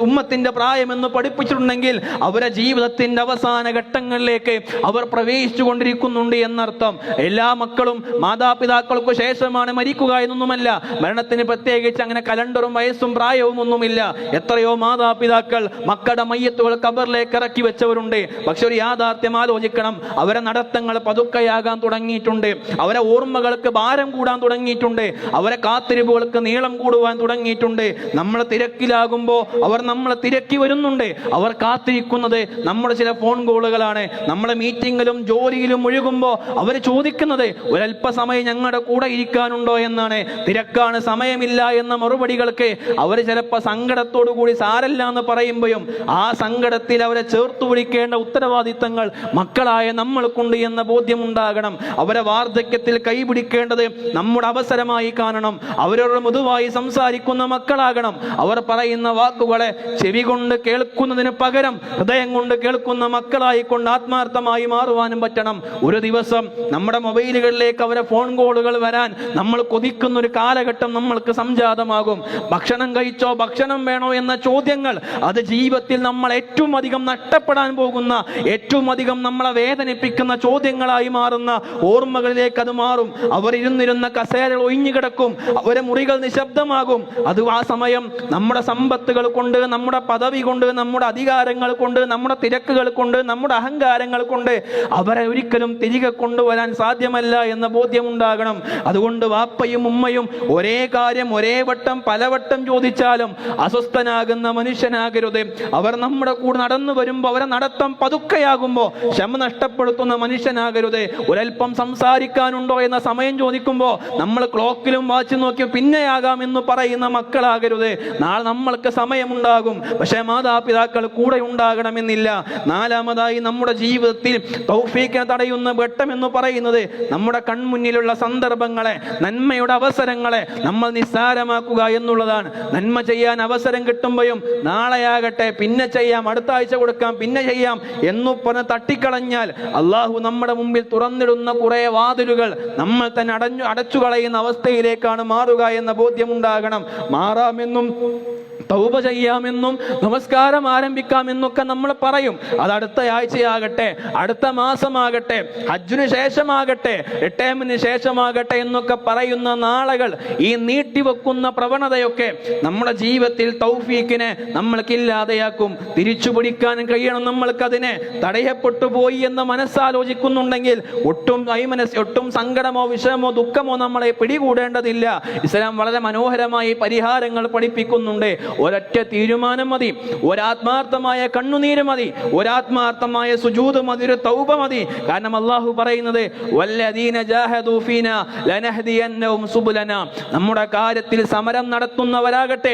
ഉമ്മത്തിന്റെ പ്രായമെന്ന് പഠിപ്പിച്ചിട്ടുണ്ടെങ്കിൽ അവരുടെ ജീവിതത്തിന്റെ അവസാന ഘട്ടങ്ങളിലേക്ക് അവർ പ്രവേശിച്ചു കൊണ്ടിരിക്കുന്നുണ്ട് എന്നർത്ഥം. എല്ലാ മക്കളും മാതാപിതാക്കൾക്ക് ശേഷമാണ് മരിക്കുക എന്നൊന്നുമല്ല. മരണത്തിന് പ്രത്യേകിച്ച് അങ്ങനെ കലണ്ടറും വയസ്സും പ്രായവും ഒന്നുമില്ല. എത്രയോ മാതാപിതാക്കൾ മക്കളുടെ മയ്യത്തുകൾ ഖബറിലേക്ക് ഇറക്കി വെച്ചവരുണ്ട്. പക്ഷെ ഒരു യാഥാർത്ഥ്യം ആലോചിക്കണം, അവരെ നടത്തങ്ങൾ പതുക്കെയാകാൻ തുടങ്ങിയിട്ടുണ്ട്, അവരെ ഓർമ്മകൾക്ക് ഭാരം കൂടാൻ തുടങ്ങിയിട്ടുണ്ട്, അവരെ കാത്തിരിപ്പുകൾക്ക് നീളം കൂടുവാൻ തുടങ്ങിയിട്ടുണ്ട്. നമ്മൾ തിരക്കിലാകുമ്പോൾ അവർ നമ്മളെ തിരക്കി വരുന്നുണ്ട്. അവർ കാത്തിരിക്കുന്നത് നമ്മുടെ ചില ഫോൺ കോളുകളാണ്. നമ്മളെ മീറ്റിങ്ങിലും ജോലിയിലും ഒഴുകുമ്പോൾ അവർ ചോദിക്കുന്നത് ഒരല്പസമയം ഞങ്ങളുടെ കൂടെ ഇരിക്കാനുണ്ടോ എന്നാണ്. തിരക്കാണ്, സമയമില്ല എന്ന മറുപടികൾക്ക് അവർ ചിലപ്പോൾ സങ്കടത്തോടു കൂടി സാരല്ല എന്ന് പറയുമ്പോഴും ആ സങ്കടത്തിൽ അവരെ ചേർത്തു പിടിക്കേണ്ട ഉത്തരവാദിത്തങ്ങൾ മക്കളായ നമ്മൾക്കുണ്ട് എന്ന ബോധ്യമുണ്ടാകണം. അവരെ വാർദ്ധക്യത്തിൽ കൈപിടിക്കേണ്ടത് നമ്മുടെ അവസരമായി കാണണം. അവരോട് മൃദുവായി സംസാരിക്കുന്ന മക്കളാകണം. അവർ പറയുന്ന വാക്കുകളെ ചെവി കൊണ്ട് കേൾക്കുന്നതിന് പകരം ഹൃദയം കൊണ്ട് കേൾക്കുന്ന മക്കളായിക്കൊണ്ട് ആത്മാർത്ഥമായി മാറുവാനും പറ്റണം. ഒരു ദിവസം നമ്മുടെ മൊബൈലുകളിലേക്ക് അവരെ ഫോൺ കോളുകൾ വരാൻ നമ്മൾ കൊതിക്കുന്ന ഒരു കാലഘട്ടം നമ്മൾക്ക് സംജാതമാകും. ഭക്ഷണം കഴിച്ചോ, ഭക്ഷണം വേണോ എന്ന ചോദ്യങ്ങൾ അത് ജീവിതത്തിൽ നമ്മൾ ഏറ്റവും അധികം നഷ്ടപ്പെടാൻ പോകുന്ന, ഏറ്റവും അധികം നമ്മളെ വേദനിപ്പിക്കുന്ന ചോദ്യങ്ങളായി മാറുന്ന ഓർമ്മകളിലേക്ക് അത് മാറും. അവർ ഇരുന്നിരുന്ന കസേരകൾ ഒഴിഞ്ഞു കിടക്കും, അവരെ മുറികൾ നിശബ്ദമാകും. അത് ആ സമയം നമ്മുടെ സമ്പത്തുകൾ കൊണ്ട്, നമ്മുടെ പദവി കൊണ്ട്, നമ്മുടെ അധികാരങ്ങൾ കൊണ്ട്, നമ്മുടെ തിരക്കുകൾ കൊണ്ട്, നമ്മുടെ അഹങ്കാരങ്ങൾ കൊണ്ട് അവരെ ഒരിക്കലും തിരികെ കൊണ്ടുവരാൻ സാധ്യമല്ല എന്ന ബോധ്യമുണ്ടാകണം. അതുകൊണ്ട് വാപ്പയും ഉമ്മയും ഒരേ കാര്യം ഒരേ വട്ടം പലവട്ടം ചോദിച്ചാലും അസ്വസ്ഥനാകുന്ന മനുഷ്യനാകരുത്. അവർ നമ്മുടെ കൂടെ നടന്നു വരുമ്പോൾ അവരെ നടത്തം പതുക്കെയാകുമ്പോൾ ക്ഷമ നഷ്ടപ്പെടുത്തുന്ന മനുഷ്യനാകരുത്. ഒരൽപ്പം സംസാരിക്കാനുണ്ടോ എന്ന സമയം ചോദിക്കുമ്പോൾ നമ്മൾ ക്ലോക്കിലും വാച്ച് നോക്കി പിന്നെയാകാം എന്ന് പറയുന്ന മക്കളാകരുത്. നാളെ നമ്മൾക്ക് സമയമുണ്ടാകും, പക്ഷേ മാതാപിതാക്കൾ കൂടെ ഉണ്ടാകണമെന്നില്ല. നാലാമതായി നമ്മുടെ ജീവിതത്തിൽ തൗഫീഖിനെ തടയുന്ന ഘട്ടം എന്ന് പറയുന്നത് നമ്മുടെ കൺമുന്നിലുള്ള സന്ദർഭങ്ങളെ, നന്മയുടെ അവസരങ്ങളെ നമ്മൾ നിസ്സാരമാക്കുക എന്നുള്ളതാണ്. നന്മ ചെയ്യാൻ അവസരം കിട്ടുമ്പോഴും നാളെയാകട്ടെ, പിന്നെ ചെയ്യാം, അടുത്ത ആഴ്ച കൊടുക്കാം, പിന്നെ ചെയ്യാം എന്നു പറഞ്ഞ് തട്ടിക്കളഞ്ഞാൽ അള്ളാഹു നമ്മുടെ മുമ്പിൽ തുറന്നിടുന്ന കുറെ വാതിലുകൾ നമ്മൾ തന്നെ അടച്ചു കളയുന്ന അവസ്ഥയിലേക്കാണ് മാറുക എന്ന ബോധ്യമുണ്ടാകണം. മാറാമെന്നും തൗബ ചെയ്യാമെന്നും നമസ്കാരം ആരംഭിക്കാമെന്നൊക്കെ നമ്മൾ പറയും. അത് അടുത്ത ആഴ്ചയാകട്ടെ, അടുത്ത മാസമാകട്ടെ, ഹജ്ജിന് ശേഷമാകട്ടെ, റിട്ടയർമെന്റിന് ശേഷമാകട്ടെ എന്നൊക്കെ പറയുന്ന നാളുകൾ, ഈ നീട്ടിവെക്കുന്ന പ്രവണതയൊക്കെ നമ്മുടെ ജീവിതത്തിൽ തൗഫീഖിനെ നമ്മൾക്കില്ലാതെയാക്കും. തിരിച്ചു പിടിക്കാൻ കഴിയണം നമ്മൾക്കതിനെ. തടയപ്പെട്ടു പോയി എന്ന് മനസ്സാലോചിക്കുന്നുണ്ടെങ്കിൽ ഒട്ടും സങ്കടമോ വിഷമോ ദുഃഖമോ നമ്മളെ പിടികൂടേണ്ടതില്ല. ഇസ്ലാം വളരെ മനോഹരമായി പരിഹാരങ്ങൾ പഠിപ്പിക്കുന്നുണ്ട്. ഒരൊറ്റ തീരുമാനം മതി, ഒരാത്മാർത്ഥമായ കണ്ണുനീര് മതി, ഒരാത്മാർത്ഥമായ സുജൂദ് മതി, ഒരു തൗബ മതി. കാരണം അള്ളാഹു പറയുന്നത് വല്ലദീന ജാഹദൂ ഫീനാ ലനഹ്ദിയന്നഹും സുബുലനാ. നമ്മുടെ കാര്യത്തിൽ സമരം നടത്തുന്നവരാകട്ടെ,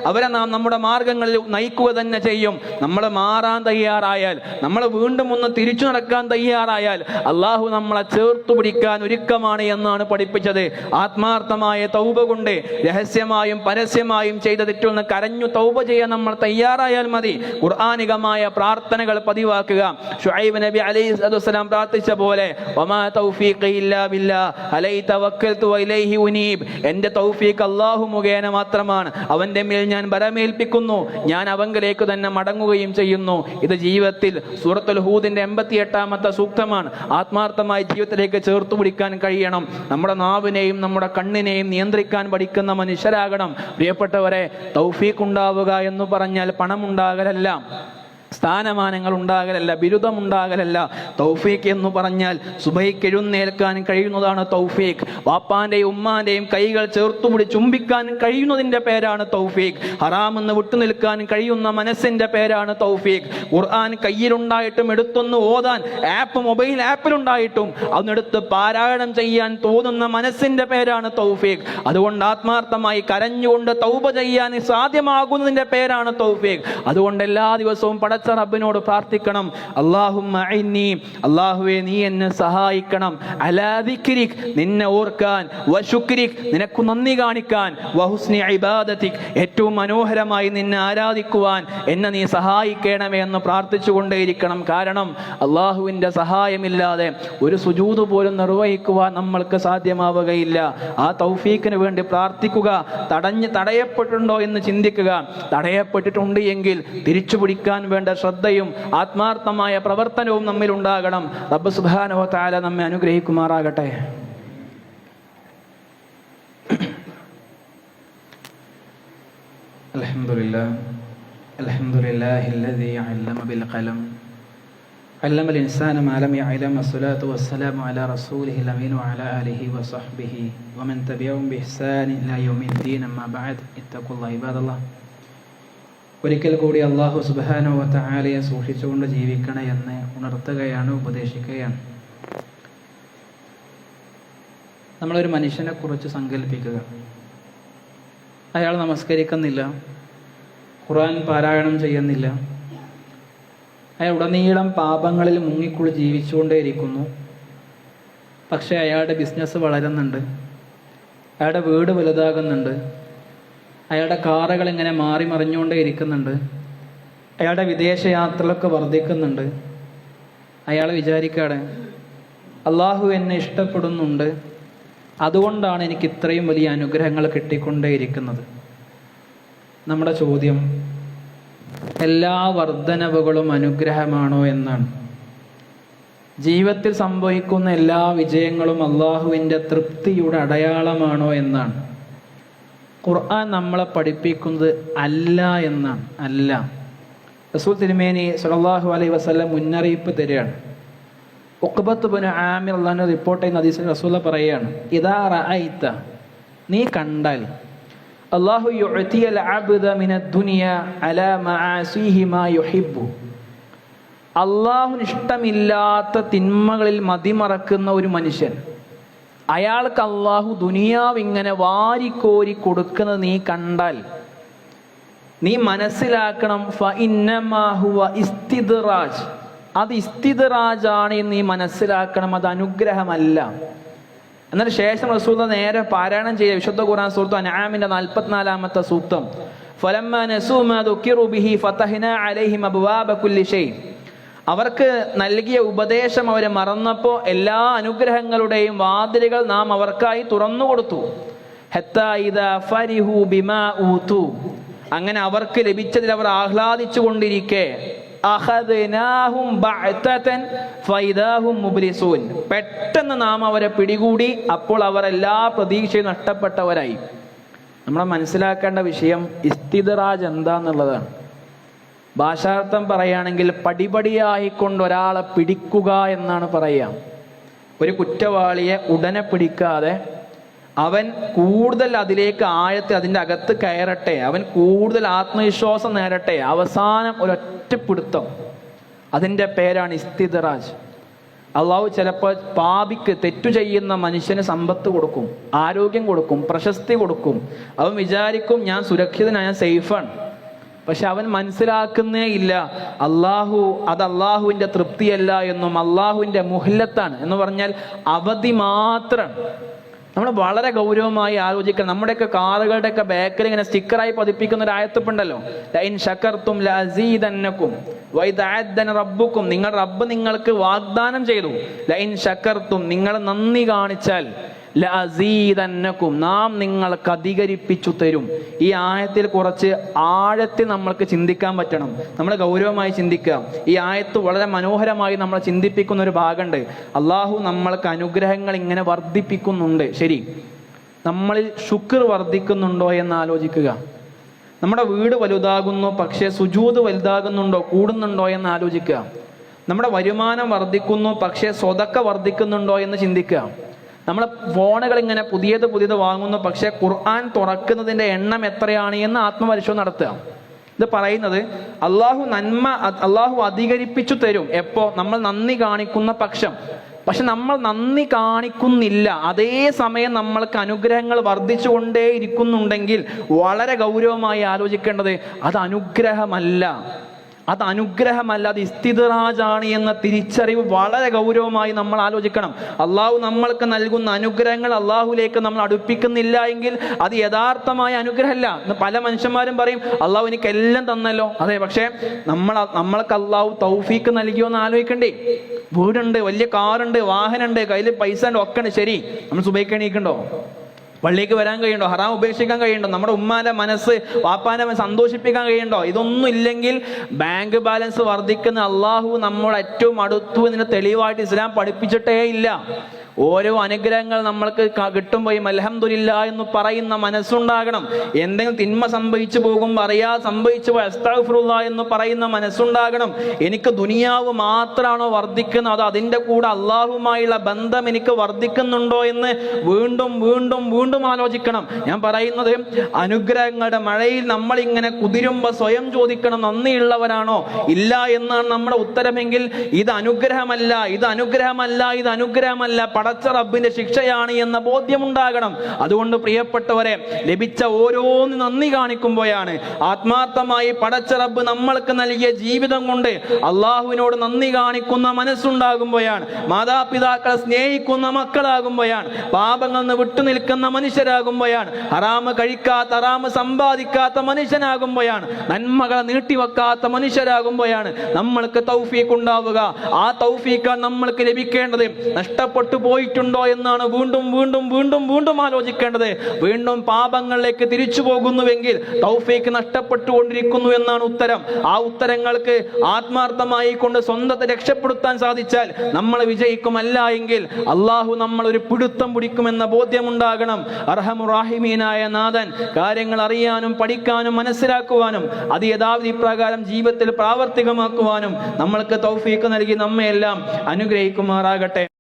അവരെ നാം നമ്മുടെ മാർഗങ്ങളിൽ നയിക്കുക തന്നെ ചെയ്യും. നമ്മൾ മാറാൻ തയ്യാറായാൽ, നമ്മൾ വീണ്ടും ഒന്ന് തിരിച്ചു നടക്കാൻ തയ്യാറായാൽ അള്ളാഹു നമ്മളെ ചേർത്തു പിടിക്കാൻ ഒരുക്കമാണ് എന്നാണ് പഠിപ്പിച്ചത്. ആത്മാർത്ഥമായ തൗബ കൊണ്ട് രഹസ്യമായും പരസ്യമായും ചെയ്ത തെറ്റൊന്ന് കരഞ്ഞു തൗബ ചെയ്യാൻ നമ്മൾ തയ്യാറായാൽ മതി. ഖുർആനികമായ പ്രാർത്ഥനകൾ പതിവാക്കുക. ശുഐബ് നബി അലൈഹിസ്സലാം പ്രാർത്ഥിച്ച പോലെ വമാ തൗഫീഖി ഇല്ലാ ബില്ലാഹ് അലൈഹി തവക്കൽതു വഇലൈഹി ഉനീബ്. എൻ്റെ തൗഫീഖ് അല്ലാഹു മുഖേന മാത്രമാണ്, അവൻ്റെ മേൽ ഞാൻ ബരമേൽപ്പിക്കുന്നു, ഞാൻ അവങ്കലേക്ക് തന്നെ മടങ്ങുകയും ചെയ്യുന്നു. ഇത് ജീവിതത്തിൽ സൂറത്തുൽ ഹൂദിന്റെ 88ാമത്തെ സൂക്തമാണ്. ആത്മാർത്ഥമായി ജീവിതത്തിലേക്ക് ചേർത്തു പിടിക്കാൻ കഴിയണം. നമ്മുടെ നാവിനെയും നമ്മുടെ കണ്ണിനെയും നിയന്ത്രിക്കാൻ പഠിക്കുന്ന മനുഷ്യരാകണം. പ്രിയപ്പെട്ടവരെ, തൗഫീഖ് ഉണ്ടാവുക എന്ന് പറഞ്ഞാൽ പണമുണ്ടാകലല്ല, സ്ഥാനമാനങ്ങൾ ഉണ്ടാകലല്ല, ബിരുദമുണ്ടാകലല്ല. തൗഫീഖ് എന്ന് പറഞ്ഞാൽ സുബഹിക്ക് എഴുന്നേൽക്കാൻ കഴിയുന്നതാണ് തൗഫീഖ്. വാപ്പാന്റെയും ഉമ്മാന്റെയും കൈകൾ ചേർത്തുപിടി ചുംബിക്കാൻ കഴിയുന്നതിന്റെ പേരാണ് തൗഫീഖ്. ഹറാമെന്ന് വിട്ടുനിൽക്കാൻ കഴിയുന്ന മനസ്സിന്റെ പേരാണ് തൗഫീഖ്. ഖുർആൻ കയ്യിലുണ്ടായിട്ടും എടുത്തൊന്ന് ഓതാൻ മൊബൈൽ ആപ്പിലുണ്ടായിട്ടും അതെടുത്ത് പാരായണം ചെയ്യാൻ തോന്നുന്ന മനസ്സിന്റെ പേരാണ് തൗഫീഖ്. അതുകൊണ്ട് ആത്മാർത്ഥമായി കരഞ്ഞുകൊണ്ട് തൗബ ചെയ്യാൻ സാധ്യമാകുന്നതിന്റെ പേരാണ് തൗഫീഖ്. അതുകൊണ്ട് എല്ലാ ദിവസവും പടച്ച റബ്ബിനോട് പ്രാർത്ഥിക്കണം, അല്ലാഹുമ്മ അഇന്നി, അല്ലാഹുവേ നീ എന്നെ സഹായിക്കണം, അലാ ദിക്രിക്, നിന്നെ ഓർക്കാൻ, വശുക്രിക്, നിനക്ക് നന്ദി കാണിക്കാൻ, വഹുസ്നി ഇബാദതിക്, ഏറ്റവും മനോഹരമായി നിന്നെ ആരാധിക്കുവാൻ എന്നെ നീ സഹായിക്കണമേ എന്ന് പ്രാർത്ഥിച്ചുകൊണ്ടേയിരിക്കണം. കാരണം അള്ളാഹുവിൻ്റെ സഹായമില്ലാതെ ഒരു സുജൂദ് പോലും നിർവഹിക്കുവാൻ നമ്മൾക്ക് സാധ്യമാവുകയില്ല. ആ തൗഫീക്കിന് വേണ്ടി പ്രാർത്ഥിക്കുക. തടയപ്പെട്ടിട്ടുണ്ടോ എന്ന് ചിന്തിക്കുക. തടയപ്പെട്ടിട്ടുണ്ട് എങ്കിൽ തിരിച്ചു പിടിക്കാൻ വേണ്ട ശ്രദ്ധയും ആത്മാർത്ഥമായ പ്രവർത്തനവും നമ്മിൽ ഉണ്ടാകണം. റബ്ബ് സുബ്ഹാനഹു വ തആല നമ്മെ അനുഗ്രഹിക്കുമാറാകട്ടെ. അൽഹംദുലില്ലാഹില്ലദീ അല്ലമ ബിൽ ഖലം علم الإنسان ما لم يعلم. الصلاة والسلام على رسوله الأمين وعلى آله وصحبه ومن تبعهم بإحسان إلى يوم الدين. أما بعد اتقوا الله عباد الله. ഒരിക്കൽ കൂടി അല്ലാഹു സുബ്ഹാനഹു വ തആലയെ സൂക്ഷിച്ചുകൊണ്ട് ജീവിക്കണം എന്ന് ഉണർത്തുകയാണ്, ഉപദേശിക്കുകയാണ്. നമ്മളൊരു മനുഷ്യനെ കുറിച്ച് സങ്കല്പിക്കുക. അയാൾ നമസ്കരിക്കുന്നില്ല, ഖുർആൻ പാരായണം ചെയ്യുന്നില്ല, അയാൾ ഉടനീളം പാപങ്ങളിൽ മുങ്ങിക്കുളി ജീവിച്ചുകൊണ്ടേയിരിക്കുന്നു. പക്ഷേ അയാളുടെ ബിസിനസ് വളരുന്നുണ്ട്, അയാളുടെ വീട് വലുതാകുന്നുണ്ട്, അയാളുടെ കാറുകൾ ഇങ്ങനെ മാറി മറിഞ്ഞുകൊണ്ടേ ഇരിക്കുന്നുണ്ട്, അയാളുടെ വിദേശ യാത്രകളൊക്കെ വർദ്ധിക്കുന്നുണ്ട്. അയാൾ വിചാരിക്കാതെ അള്ളാഹു എന്നെ ഇഷ്ടപ്പെടുന്നുണ്ട്, അതുകൊണ്ടാണ് എനിക്ക് ഇത്രയും വലിയ അനുഗ്രഹങ്ങൾ കിട്ടിക്കൊണ്ടേയിരിക്കുന്നത്. നമ്മുടെ ചോദ്യം, എല്ലാ വർധനവുകളും അനുഗ്രഹമാണോ എന്നാണ്. ജീവിതത്തിൽ സംഭവിക്കുന്ന എല്ലാ വിജയങ്ങളും അള്ളാഹുവിൻ്റെ തൃപ്തിയുടെ അടയാളമാണോ എന്നാണ്. ഖുർആൻ നമ്മളെ പഠിപ്പിക്കുന്നത് അല്ല എന്നാണ്. അല്ല. റസൂൽ തിരുമേനി സ്വല്ലല്ലാഹു അലൈഹി വസല്ലം മുന്നറിയിപ്പ് തരികയാണ്. ഉഖ്ബത്ത് ഇബ്നു ആമിർ റളിയല്ലാഹു റിപ്പോർട്ട് ചെയ്യുന്ന ഹദീസിൽ റസൂൽ പറയുകയാണ്, ഇദാ റഅയ്ത, നീ കണ്ടാൽ, അല്ലാഹു യുഅതിയൽ അബ്ദ മിനദ് ദുനിയ അലാ മആസിഹി മാ യുഹിബ്ബു, അല്ലാഹുവിന് ഇഷ്ടമില്ലാത്ത തിന്മകളിൽ മതിമറക്കുന്ന ഒരു മനുഷ്യൻ, അയാൾക്ക് അല്ലാഹു ദുനിയാവ് ഇങ്ങനെ വാരിക്കോരി കൊടുക്കുന്നത് നീ കണ്ടാൽ നീ മനസ്സിലാക്കണം, ഫഇന്നമാ ഹുവ ഇസ്തിദ്റാജ്, അത് ഇസ്തിദ്റാജാണ് എന്ന് നീ മനസ്സിലാക്കണം, അത് അനുഗ്രഹമല്ല. എന്നാൽ ശേഷം റസൂൽ നേരെ പാരായണം ചെയ്യുക വിശുദ്ധ ഖുർആൻ സൂറത്ത് അൻആമിന്റെ 44-ാമത്തെ സൂക്തം, ഫലമ്മാ നസൂ മാ ദുകിറു ബിഹി ഫതഹ്നാ അലൈഹിം അബ്വാബ കുല്ലി ഷൈ, അവർക്ക് നൽകിയ ഉപദേശം അവർ മറന്നപ്പോൾ എല്ലാ അനുഗ്രഹങ്ങളുടെയും വാതിലുകൾ നാം അവർക്കായി തുറന്നു കൊടുത്തു. ഹത്താ ഇദാ ഫരിഹു ബിമാ ഊതു, അങ്ങനെ അവർക്ക് ലഭിച്ചതിൽ അവർ ആഹ്ലാദിച്ചു കൊണ്ടിരിക്കെ, അഖദ്നാഹും ബഅതൻ ഫൈദാഹും മുബ്ലിസൂൻ, പെട്ടെന്ന് നാം അവരെ പിടികൂടി, അപ്പോൾ അവർ എല്ലാ പ്രതീക്ഷയും നഷ്ടപ്പെട്ടവരായി. നമ്മൾ മനസ്സിലാക്കേണ്ട വിഷയം ഇസ്തിദ്റാജ് എന്താന്നുള്ളതാണ്. ഭാഷാർത്ഥം പറയുകയാണെങ്കിൽ പടിപടിയായിക്കൊണ്ട് ഒരാളെ പിടിക്കുക എന്നാണ് പറയുക. ഒരു കുറ്റവാളിയെ ഉടനെ പിടിക്കാതെ അവൻ കൂടുതൽ അതിലേക്ക് ആഴത്തിൽ അതിൻ്റെ അകത്ത് കയറട്ടെ, അവൻ കൂടുതൽ ആത്മവിശ്വാസം നേടട്ടെ, അവസാനം ഒരൊറ്റപ്പിടുത്തം, അതിൻ്റെ പേരാണ് ഇസ്തിദ്റാജ്. അള്ളാഹു ചിലപ്പോൾ പാപിക്ക്, തെറ്റു ചെയ്യുന്ന മനുഷ്യന് സമ്പത്ത് കൊടുക്കും, ആരോഗ്യം കൊടുക്കും, പ്രശസ്തി കൊടുക്കും. അവൻ വിചാരിക്കും ഞാൻ സുരക്ഷിതനാണ്, ഞാൻ സേഫാണ്. പക്ഷെ അവൻ മനസ്സിലാക്കുന്നേ ഇല്ല അത് അള്ളാഹുവിൻ്റെ തൃപ്തിയല്ല എന്നും അള്ളാഹുവിൻ്റെ മുഹ്ലത്താണ് എന്ന് പറഞ്ഞാൽ അവധി മാത്രം. നമ്മൾ വളരെ ഗൗരവമായി ആലോചിക്കണം. നമ്മുടെയൊക്കെ കാറുകളുടെയൊക്കെ ബാക്കിൽ ഇങ്ങനെ സ്റ്റിക്കറായി പതിപ്പിക്കുന്ന ഒരു ആയത്തുണ്ടല്ലോ, ലഇൻ ശകർതും ലഅസീദന്നകും വഇദഅദ്ദന റബ്ബുക്കും, നിങ്ങൾ റബ്ബ് നിങ്ങൾക്ക് വാഗ്ദാനം ചെയ്തു, ലഇൻ ശകർതും, നിങ്ങൾ നന്ദി കാണിച്ചാൽ, ലഅസീദന്നകും, നാം നിങ്ങൾക്ക് അധികരിപ്പിച്ചു തരും. ഈ ആയത്തിൽ കുറച്ച് ആഴത്തിൽ നമ്മൾക്ക് ചിന്തിക്കാൻ പറ്റണം. നമ്മൾ ഗൗരവമായി ചിന്തിക്കുക. ഈ ആയത്ത് വളരെ മനോഹരമായി നമ്മൾ ചിന്തിപ്പിക്കുന്ന ഒരു ഭാഗമുണ്ട്. അള്ളാഹു നമ്മൾക്ക് അനുഗ്രഹങ്ങൾ ഇങ്ങനെ വർദ്ധിപ്പിക്കുന്നുണ്ട്. ശരി, നമ്മളിൽ ശുക്ർ വർദ്ധിക്കുന്നുണ്ടോ എന്ന് ആലോചിക്കുക. നമ്മുടെ വീട് വലുതാകുന്നു, പക്ഷേ സുജൂദ് വലുതാകുന്നുണ്ടോ, കൂടുന്നുണ്ടോ എന്ന് ആലോചിക്കുക. നമ്മുടെ വരുമാനം വർദ്ധിക്കുന്നു, പക്ഷേ സ്വതക്ക വർദ്ധിക്കുന്നുണ്ടോ എന്ന് ചിന്തിക്കുക. നമ്മൾ ഫോണുകൾ ഇങ്ങനെ പുതിയത് വാങ്ങുന്നു, പക്ഷെ ഖുർആൻ തുറക്കുന്നതിൻ്റെ എണ്ണം എത്രയാണ് എന്ന് ആത്മപരിശോധന നടത്തുക. ഇത് പറയുന്നത് അള്ളാഹു അധികരിപ്പിച്ചു തരും എപ്പോ നമ്മൾ നന്ദി കാണിക്കുന്ന പക്ഷം. പക്ഷെ നമ്മൾ നന്ദി കാണിക്കുന്നില്ല, അതേ സമയം നമ്മൾക്ക് അനുഗ്രഹങ്ങൾ വർദ്ധിച്ചു കൊണ്ടേ ഇരിക്കുന്നുണ്ടെങ്കിൽ വളരെ ഗൗരവമായി ആലോചിക്കേണ്ടത് അത് അനുഗ്രഹമല്ല. അത് അനുഗ്രഹമല്ല, അത് ഇസ്തിദ്റാജാണ് എന്ന തിരിച്ചറിവ് വളരെ ഗൗരവമായി നമ്മൾ ആലോചിക്കണം. അള്ളാഹു നമ്മൾക്ക് നൽകുന്ന അനുഗ്രഹങ്ങൾ അള്ളാഹുലേക്ക് നമ്മൾ അടുപ്പിക്കുന്നില്ല എങ്കിൽ അത് യഥാർത്ഥമായ അനുഗ്രഹമല്ല. പല മനുഷ്യന്മാരും പറയും അള്ളാഹു എനിക്ക് എല്ലാം തന്നല്ലോ. അതെ, പക്ഷേ നമ്മൾക്ക് അള്ളാഹു തൗഫീക്ക് നൽകിയോ എന്ന് ആലോചിക്കണ്ടേ? വീടുണ്ട്, വലിയ കാറുണ്ട്, വാഹനമുണ്ട്, കയ്യിൽ പൈസ ഉണ്ട്, ഒക്കെ ഉണ്ട്. ശരി, നമ്മൾ സുബഹിക്ക് എണീക്കണ്ടോ? പള്ളിക്ക് വരാൻ കഴിയണ്ടോ? ഹറാം ഉപേക്ഷിക്കാൻ കഴിയണ്ടോ? നമ്മുടെ ഉമ്മാന്റെ മനസ്സ്, വാപ്പാന്റെ മനസ്സ് സന്തോഷിപ്പിക്കാൻ കഴിയണ്ടോ? ഇതൊന്നും ഇല്ലെങ്കിൽ ബാങ്ക് ബാലൻസ് വർദ്ധിക്കുന്ന അള്ളാഹു നമ്മുടെ ഏറ്റവും അടുത്തു എന്നതിന് തെളിവായിട്ട് ഇസ്ലാം പഠിപ്പിച്ചിട്ടേ ഇല്ല. ഓരോ അനുഗ്രഹങ്ങൾ നമ്മൾക്ക് കിട്ടുമ്പോൾ അൽഹംദുലില്ലാ എന്ന് പറയുന്ന മനസ്സുണ്ടാകണം. എന്തെങ്കിലും തിന്മ സംഭവിച്ചു പോകുമ്പോൾ അറിയാതെ സംഭവിച്ചു പോയി അസ്തഗ്ഫിറുല്ലാ എന്ന് പറയുന്ന മനസ്സുണ്ടാകണം. എനിക്ക് ദുനിയാവ് മാത്രമാണോ വർദ്ധിക്കുന്നത്, അത് അതിൻ്റെ കൂടെ അള്ളാഹുമായുള്ള ബന്ധം എനിക്ക് വർദ്ധിക്കുന്നുണ്ടോ എന്ന് വീണ്ടും വീണ്ടും വീണ്ടും ആലോചിക്കണം. ഞാൻ പറയുന്നത് അനുഗ്രഹങ്ങളുടെ മഴയിൽ നമ്മളിങ്ങനെ കുതിരുമ്പോൾ സ്വയം ചോദിക്കണം, നന്ദിയുള്ളവരാണോ? ഇല്ല എന്നാണ് നമ്മുടെ ഉത്തരമെങ്കിൽ ഇത് അനുഗ്രഹമല്ല, ഇത് അനുഗ്രഹമല്ല, ഇത് അനുഗ്രഹമല്ല, പടച്ച റബ്ബിന്റെ ശിക്ഷയാണ് എന്ന ബോധ്യമുണ്ടാകണം. അതുകൊണ്ട് പ്രിയപ്പെട്ടവരെ, ലഭിച്ച ഓരോന്ന് നന്ദി കാണിക്കുമ്പോഴാണ്, ആത്മാർത്ഥമായി പടച്ച റബ്ബ് നമ്മൾക്ക് നൽകിയ ജീവിതം കൊണ്ട് അള്ളാഹുവിനോട് നന്ദി കാണിക്കുന്ന മനസ്സുണ്ടാകുമ്പോഴാണ്, മാതാപിതാക്കളെ സ്നേഹിക്കുന്ന മക്കളാകുമ്പോഴാണ്, പാപങ്ങളിൽ നിന്ന് വിട്ടുനിൽക്കുന്ന മനുഷ്യരാകുമ്പോഴാണ്, ഹറാമ് കഴിക്കാത്ത, ഹറാമ് സമ്പാദിക്കാത്ത മനുഷ്യനാകുമ്പോഴാണ്, നന്മകളെ നീട്ടിവെക്കാത്ത മനുഷ്യരാകുമ്പോഴാണ് നമ്മൾക്ക് തൗഫീഖ് ഉണ്ടാവുക. ആ തൗഫീഖാണ് നമ്മൾക്ക് ലഭിക്കേണ്ടത്. നഷ്ടപ്പെട്ടു പോയിട്ടുണ്ടോ എന്നാണ് വീണ്ടും വീണ്ടും വീണ്ടും വീണ്ടും ആലോചിക്കേണ്ടത്. വീണ്ടും പാപങ്ങളിലേക്ക് തിരിച്ചു പോകുന്നുവെങ്കിൽ തൗഫീഖ് നഷ്ടപ്പെട്ടുകൊണ്ടിരിക്കുന്നു എന്നാണ് ഉത്തരം. ആ ഉത്തരങ്ങൾക്ക് ആത്മാർത്ഥമായി കൊണ്ട് സ്വന്തത്തെ രക്ഷപ്പെടുത്താൻ സാധിച്ചാൽ നമ്മൾ വിജയിക്കും. അല്ല എങ്കിൽ അള്ളാഹു നമ്മൾ ഒരു പിടുത്തം പിടിക്കുമെന്ന ബോധ്യമുണ്ടാകണം. അർഹമുറാഹിമീനായ നാഥൻ കാര്യങ്ങൾ അറിയാനും പഠിക്കാനും മനസ്സിലാക്കുവാനും അത് യഥാവിധി പ്രകാരം ജീവിതത്തിൽ പ്രാവർത്തികമാക്കുവാനും നമ്മൾക്ക് തൗഫീഖ് നൽകി നമ്മയെല്ലാം അനുഗ്രഹിക്കുമാറാകട്ടെ.